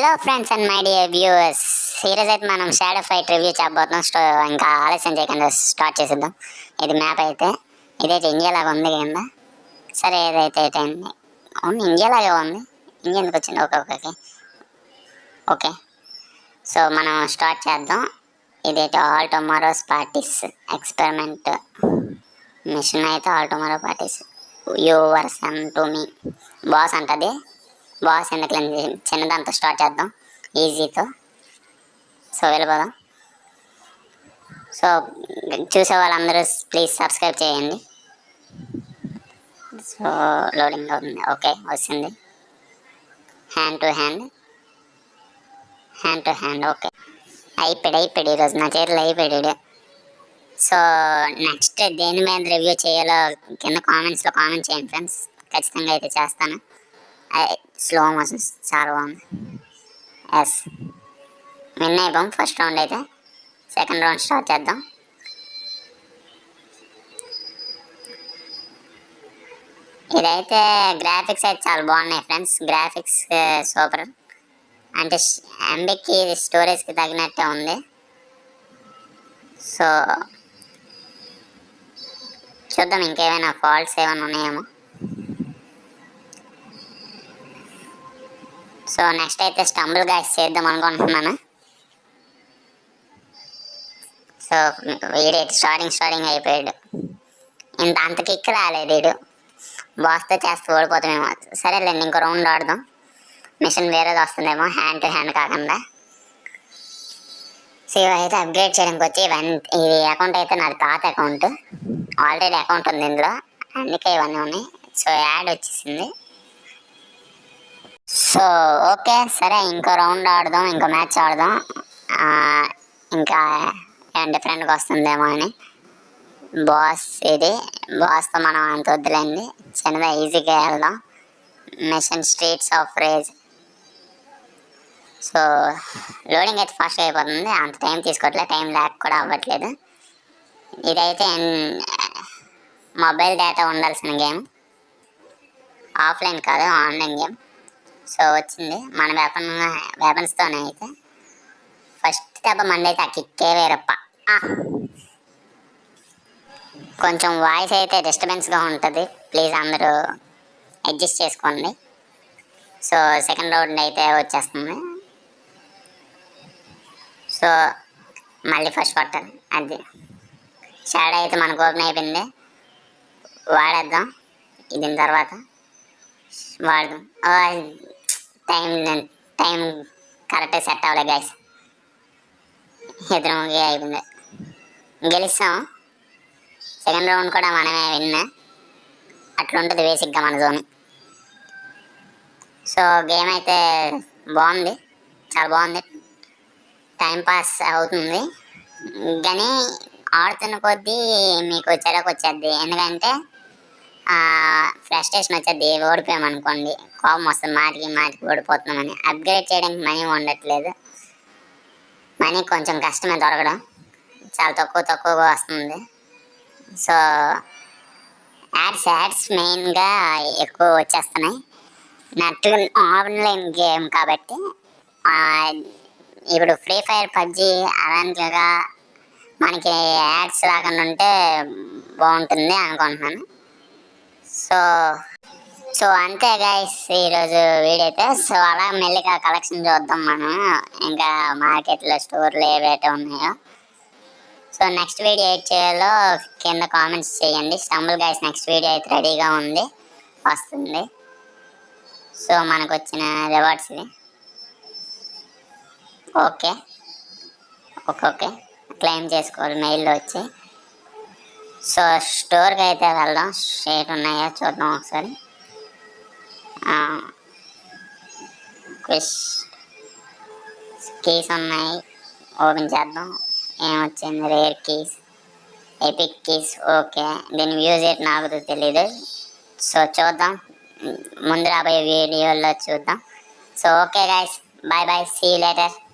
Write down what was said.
Hello friends and my dear viewers, ఈరోజు అయితే మనం షాడో ఫైట్ రివ్యూ చేయబోతున్నాం. ఇంకా ఆలస్యం చేయకుండా స్టార్ట్ చేసేద్దాం. ఇది మ్యాప్ అయితే ఇదైతే ఇండియా లాగా ఉంది కింద. సరే ఏదైతే ఏంటండి, అవును ఇండియా లాగే ఉంది. ఇండియా ఎందుకు వచ్చింది? Okay okay okay. సో మనం స్టార్ట్ చేద్దాం. ఇదైతే all tomorrow's parties experiment mission అయితే all tomorrow parties version two మీ బాస్ అంటది. బాస్ ఎందుకు చిన్నదాంతో స్టార్ట్ చేద్దాం, ఈజీతో. సో వెళ్ళిపోదాం. సో చూసే వాళ్ళందరూ ప్లీజ్ సబ్స్క్రైబ్ చేయండి. సో లోడింగ్ అవుతుంది. ఓకే వచ్చింది. Hand to hand okay. అయిపోయాడు ఈరోజు నా చేతిలో అయిపోయాడు. సో నెక్స్ట్ దేని మీద రివ్యూ చేయాలో కింద కామెంట్స్లో కామెంట్ చేయండి ఫ్రెండ్స్. ఖచ్చితంగా అయితే చేస్తాను. స్లో మోషన్స్ చాలా బాగుంది. ఎస్ విన్ అయిపోయాం ఫస్ట్ రౌండ్ అయితే. సెకండ్ రౌండ్ స్టార్ట్ చేద్దాం. ఇదైతే గ్రాఫిక్స్ అయితే చాలా బాగున్నాయి ఫ్రెండ్స్. Graphics super. అంటే ఎంబీకి స్టోరేజ్కి తగినట్టే ఉంది. సో చూద్దాం ఇంకేమైనా ఫాల్ట్స్ ఏమైనా ఉన్నాయేమో. సో నెక్స్ట్ అయితే స్టంబుల్ గాయస్ చేద్దాం అనుకుంటున్నాను. సో వీడైతే స్టార్టింగ్ అయిపోయాడు. అంత కిక్ రాలేదు వీడు. బాస్తో చేస్తే ఓడిపోతామేమో. సరేలేండి ఇంకో రౌండ్ ఆడదాం. మిషన్ వేరేది వస్తుందేమో, హ్యాండ్ టు హ్యాండ్ కాకుండా. సో అయితే అప్గ్రేడ్ చేయడానికి వచ్చి ఇది అకౌంట్ అయితే నాది పాత అకౌంట్. ఆల్రెడీ అకౌంట్ ఉంది ఇందులో, అందుకే ఇవన్నీ ఉన్నాయి. సో యాడ్ వచ్చేసింది. సో ఓకే సరే ఇంకో రౌండ్ ఆడదాం, ఇంకో మ్యాచ్ ఆడదాం. ఇంకా ఏమైనా డిఫరెంట్గా వస్తుందేమో అని. బాస్తో మనం అంత వద్దులేండి, చిన్నదా ఈజీగా వెళ్దాం. Mission streets of rage. So loading అయితే ఫాస్ట్గా అయిపోతుంది, అంత టైం తీసుకోవట్లేదు, టైం ల్యాక్ కూడా అవ్వట్లేదు. ఇదైతే మొబైల్ డేటా ఉండాల్సిన గేమ్, ఆఫ్లైన్ కాదు ఆన్లైన్ గేమ్. సో వచ్చింది మన వెపన్స్తోనే అయితే. ఫస్ట్ దెబ్బ మండైతే ఆ కిక్కే వేరప్ప. కొంచెం వాయిస్ అయితే డిస్టర్బెన్స్గా ఉంటుంది, ప్లీజ్ అందరూ అడ్జస్ట్ చేసుకోండి. సో సెకండ్ రౌండ్ అయితే వచ్చేస్తుంది. సో మళ్ళీ ఫస్ట్ కొట్టాలి. అది షాడో అయితే మనకు ఓపెన్ అయిపోయింది. వాడేద్దాం. దీని తర్వాత వాడదాం. టైం కరెక్ట్గా సెట్ అవ్వలే గైస్. ఎదురుగా అయిపోయింది. గెలుస్తాం. సెకండ్ రౌండ్ కూడా మనమే విన్నా. అట్లా ఉంటుంది బేసిక్గా మన జోన్. సో గేమ్ అయితే బాగుంది, చాలా బాగుంది. టైంపాస్ అవుతుంది, కానీ ఆడుతున్న కొద్దీ మీకు చెరకు వచ్చేది. ఎందుకంటే ఫ్రస్ట్రేషన్ వచ్చేది. ఓడిపోయామనుకోండి కోపం వస్తుంది, మాటికి ఓడిపోతున్నామని. అప్గ్రేడ్ చేయడానికి మనీ ఉండట్లేదు. మనీ కొంచెం కష్టమే దొరకడం, చాలా తక్కువగా వస్తుంది. సో యాడ్స్ మెయిన్గా ఎక్కువ వచ్చేస్తున్నాయి. నెట్ ఆన్లైన్ గేమ్ కాబట్టి. ఇప్పుడు ఫ్రీ ఫైర్ పబ్జి అలాంటిగా మనకి యాడ్స్ రాకుండా ఉంటే బాగుంటుంది అనుకుంటున్నాను. సో అంతే గైస్ ఈరోజు వీడియో అయితే. సో అలా మెల్లిగా కలెక్షన్ చూద్దాం మనం, ఇంకా మార్కెట్లో స్టోర్లు ఏవైతే ఉన్నాయో. సో నెక్స్ట్ వీడియో ఏం చేయాలో కింద కామెంట్స్ చేయండి. స్టంబుల్ గైస్ నెక్స్ట్ వీడియో అయితే రెడీగా ఉంది, వస్తుంది. సో మనకు వచ్చిన రివార్డ్స్ ఇవి. ఓకే క్లెయిమ్ చేసుకోవాలి మెయిల్లో వచ్చి. సో స్టోర్కి అయితే వెళ్దాం. షేట్ ఉన్నాయో చూద్దాం ఒకసారి. కీస్ ఉన్నాయి, ఓపెన్ చేద్దాం. ఏమొచ్చింది? Rare keys, epic keys. Okay దీని యూజ్ అయితే నాకు తెలీదు. సో చూద్దాం, ముందు రాబోయే వీడియోలో చూద్దాం. So okay guys, bye see you later.